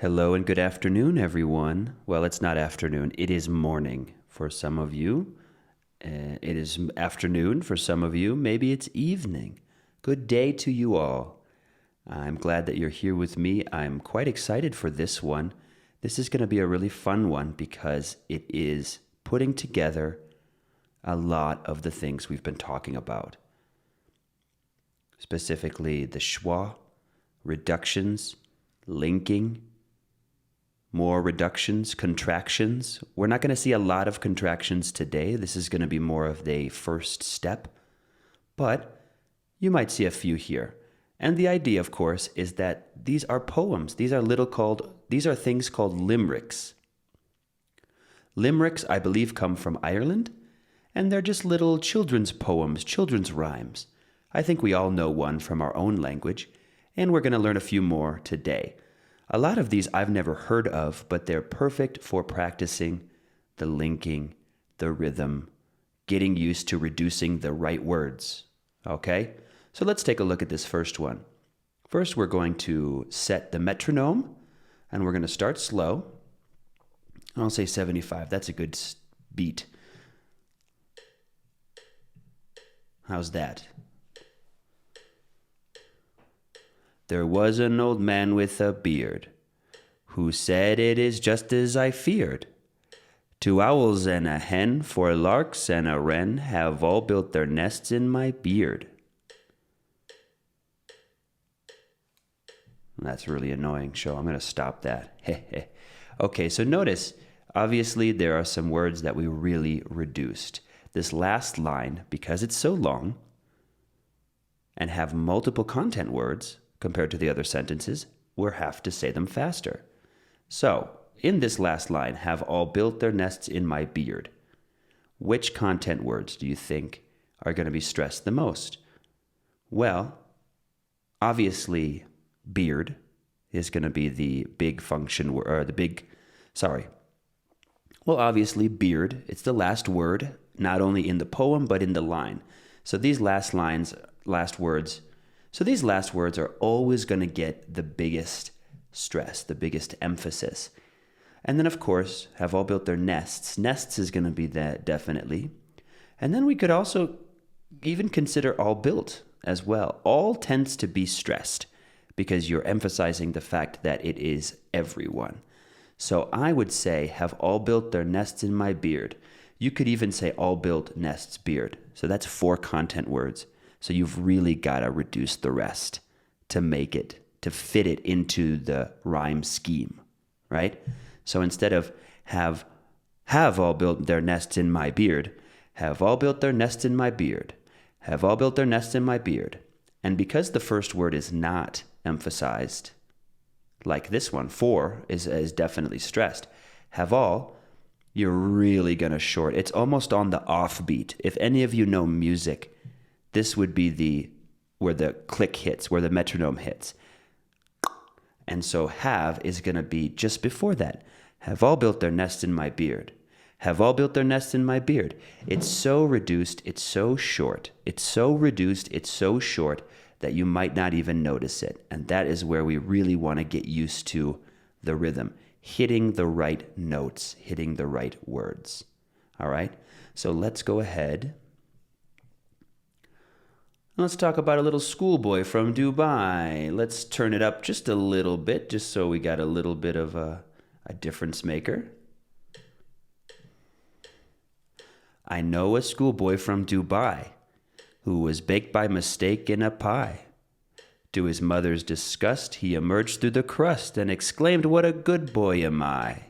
Hello and good afternoon, everyone. Well, it's not afternoon, it is morning for some of you. It is afternoon for some of you. Maybe it's evening. Good day to you all. I'm glad that you're here with me. I'm quite excited for this one. This is going to be a really fun one because it is putting together a lot of the things we've been talking about. Specifically, the schwa, reductions, linking, more reductions, contractions. We're not going to see a lot of contractions today. This is going to be more of the first step, but you might see a few here. And the idea, of course, is that these are poems. These are things called limericks. Limericks, I believe, come from Ireland, and they're just little children's poems, children's rhymes. I think we all know one from our own language, and we're going to learn a few more today. A lot of these I've never heard of, but they're perfect for practicing the linking, the rhythm, getting used to reducing the right words. Okay? So let's take a look at this first one. First, we're going to set the metronome, and we're going to start slow. I'll say 75. That's a good beat. How's that? There was an old man with a beard who said, "It is just as I feared. 2 owls and a hen, 4 larks and a wren have all built their nests in my beard." That's really annoying, so I'm going to stop that. Okay, so notice, obviously there are some words that we really reduced. This last line, because it's so long and have multiple content words, compared to the other sentences, we'll have to say them faster. So, in this last line, have all built their nests in my beard. Which content words do you think are going to be stressed the most? Well, obviously, beard is going to be the big function, or obviously, beard, it's the last word, not only in the poem, but in the line. So these last words are always going to get the biggest stress, the biggest emphasis. And then, of course, have all built their nests. Nests is going to be that, definitely. And then we could also even consider all built as well. All tends to be stressed because you're emphasizing the fact that it is everyone. So I would say, have all built their nests in my beard. You could even say all built nests beard. So that's 4 content words. So you've really got to reduce the rest to fit it into the rhyme scheme, right? So instead of have all built their nests in my beard, have all built their nests in my beard, have all built their nests in my beard. And because the first word is not emphasized, like this one, 4 is definitely stressed. Have all, you're really going to short. It's almost on the offbeat. If any of you know music, this would be where the click hits, where the metronome hits. And so have is going to be just before that. Have all built their nest in my beard. Have all built their nest in my beard. It's so reduced, it's so short. It's so reduced, it's so short that you might not even notice it. And that is where we really want to get used to the rhythm, hitting the right notes, hitting the right words. All right? So let's go ahead. Let's talk about a little schoolboy from Dubai. Let's turn it up just a little bit, just so we got a little bit of a difference maker. I know a schoolboy from Dubai who was baked by mistake in a pie. To his mother's disgust, he emerged through the crust and exclaimed, "What a good boy am I."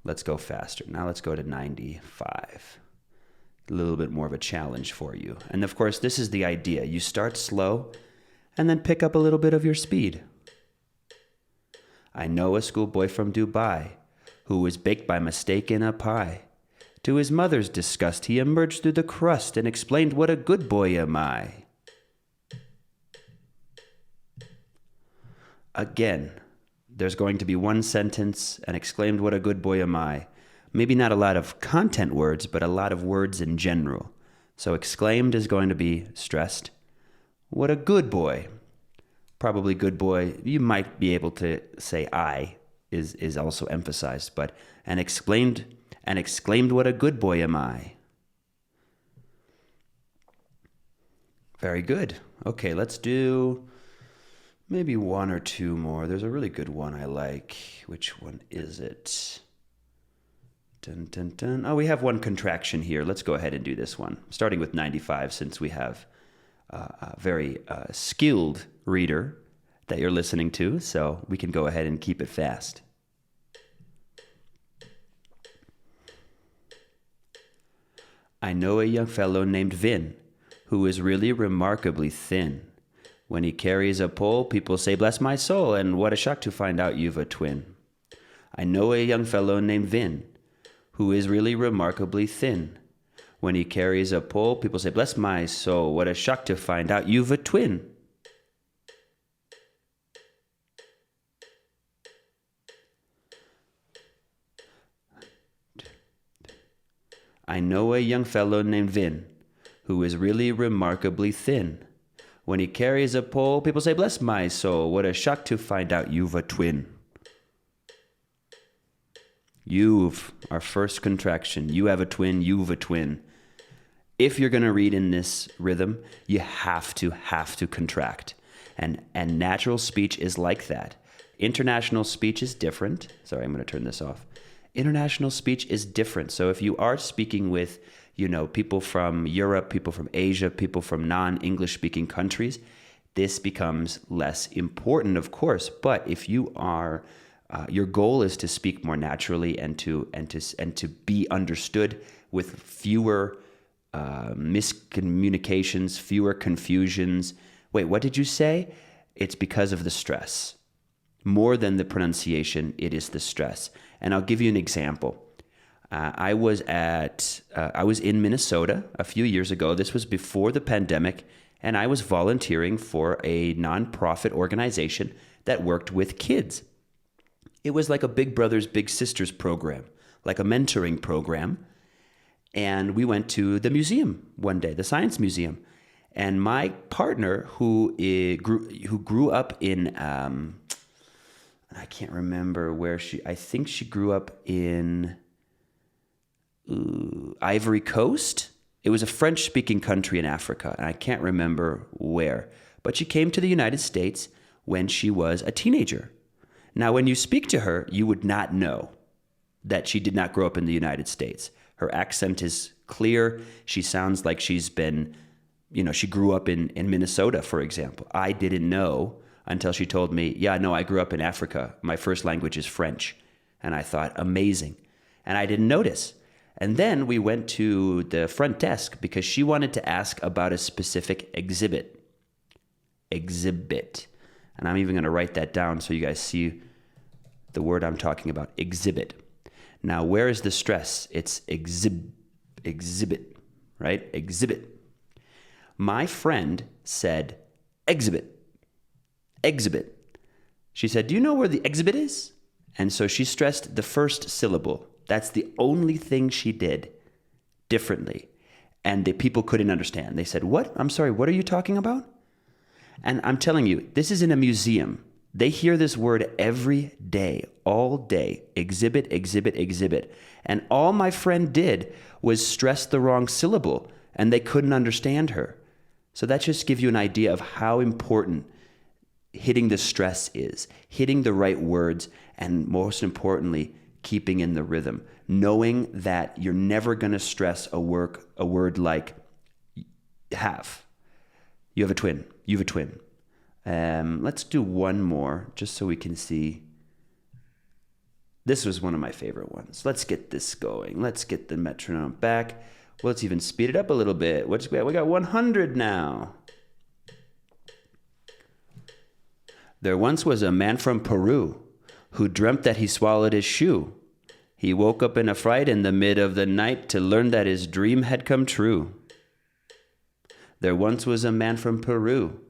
Let's go faster. Now let's go to 95. A little bit more of a challenge for you. And of course, this is the idea. You start slow and then pick up a little bit of your speed. I know a schoolboy from Dubai who was baked by mistake in a pie. To his mother's disgust, he emerged through the crust and explained, "What a good boy am I." Again, there's going to be one sentence and exclaimed, "What a good boy am I." Maybe not a lot of content words, but a lot of words in general. So exclaimed is going to be stressed. What a good boy. probably good boy. You might be able to say I is also emphasized, but and exclaimed, what a good boy am I. Very good. Okay, let's do maybe one or two more. There's a really good one I like. Which one is it? Dun, dun, dun. Oh, we have one contraction here. Let's go ahead and do this one, starting with 95, since we have a very skilled reader that you're listening to, so we can go ahead and keep it fast. I know a young fellow named Vin, who is really remarkably thin. When he carries a pole, people say, bless my soul, and what a shock to find out you've a twin. I know a young fellow named Vin, who is really remarkably thin. When he carries a pole, people say, bless my soul, what a shock to find out you've a twin. I know a young fellow named Vin, who is really remarkably thin. When he carries a pole, people say, bless my soul, what a shock to find out you've a twin. You've, our first contraction. You have a twin, you've a twin. If you're going to read in this rhythm, you have to contract. And natural speech is like that. International speech is different. Sorry, I'm going to turn this off. International speech is different. So if you are speaking with, people from Europe, people from Asia, people from non-English speaking countries, this becomes less important, of course. But if you are your goal is to speak more naturally and to be understood with fewer miscommunications, fewer confusions. Wait, what did you say? It's because of the stress. More than the pronunciation, it is the stress. And I'll give you an example. I was in Minnesota a few years ago. This was before the pandemic, and I was volunteering for a nonprofit organization that worked with kids. It was like a Big Brothers Big Sisters program, like a mentoring program. And we went to the museum one day, the science museum. And my partner, who grew up in, I can't remember where I think she grew up in Ivory Coast. It was a French-speaking country in Africa, and I can't remember where. But she came to the United States when she was a teenager. Now, when you speak to her, you would not know that she did not grow up in the United States. Her accent is clear. She sounds like she's been, she grew up in Minnesota, for example. I didn't know until she told me, yeah, no, I grew up in Africa. My first language is French. And I thought, amazing. And I didn't notice. And then we went to the front desk because she wanted to ask about a specific exhibit. Exhibit. And I'm even going to write that down so you guys see the word I'm talking about, exhibit. Now, where is the stress? It's exhibit, right? Exhibit. My friend said, exhibit. She said, do you know where the exhibit is? And so she stressed the first syllable. That's the only thing she did differently. And the people couldn't understand. They said, what? I'm sorry, what are you talking about? And I'm telling you, this is in a museum. They hear this word every day, all day. Exhibit, exhibit, exhibit. And all my friend did was stress the wrong syllable, and they couldn't understand her. So that just gives you an idea of how important hitting the stress is, hitting the right words, and most importantly, keeping in the rhythm. Knowing that you're never going to stress a word like have. You have a twin. You have a twin. Let's do one more just so we can see. This was one of my favorite ones. Let's get this going. Let's get the metronome back. Well, let's even speed it up a little bit. We got 100 now. There once was a man from Peru who dreamt that he swallowed his shoe. He woke up in a fright in the mid of the night to learn that his dream had come true. There once was a man from Peru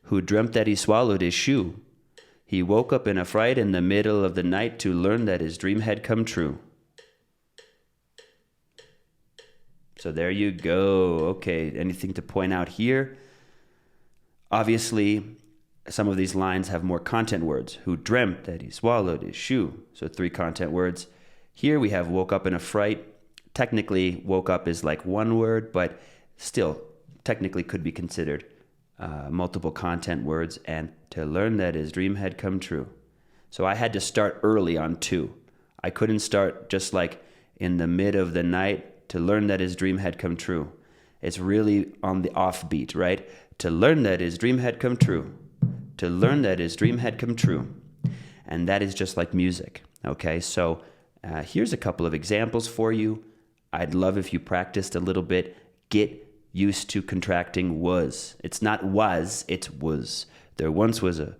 who dreamt that he swallowed his shoe. He woke up in a fright in the middle of the night to learn that his dream had come true. So there you go. Okay, anything to point out here? Obviously, some of these lines have more content words. Who dreamt that he swallowed his shoe? So 3 content words. Here we have woke up in a fright. Technically, woke up is like 1 word, but still technically could be considered multiple content words. And to learn that his dream had come true. So I had to start early on 2. I couldn't start just like in the mid of the night. To learn that his dream had come true. It's really on the offbeat, right? To learn that his dream had come true. To learn that his dream had come true. And that is just like music, okay? So here's a couple of examples for you. I'd love if you practiced a little bit. Get used to contracting was. It's not was, it's was. There once was a,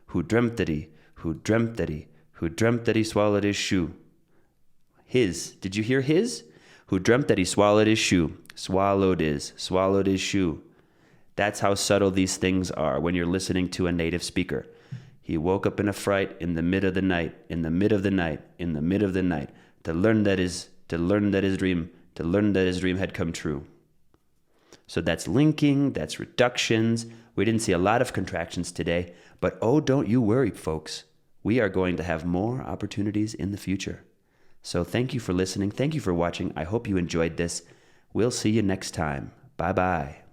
who dreamt that he, who dreamt that he, who dreamt that he swallowed his shoe. His, did you hear his? Who dreamt that he swallowed his shoe. Swallowed his shoe. That's how subtle these things are when you're listening to a native speaker. He woke up in a fright in the mid of the night, in the mid of the night, in the mid of the night, to learn that his dream had come true. So that's linking, that's reductions. We didn't see a lot of contractions today, but oh, don't you worry, folks. We are going to have more opportunities in the future. So thank you for listening. Thank you for watching. I hope you enjoyed this. We'll see you next time. Bye-bye.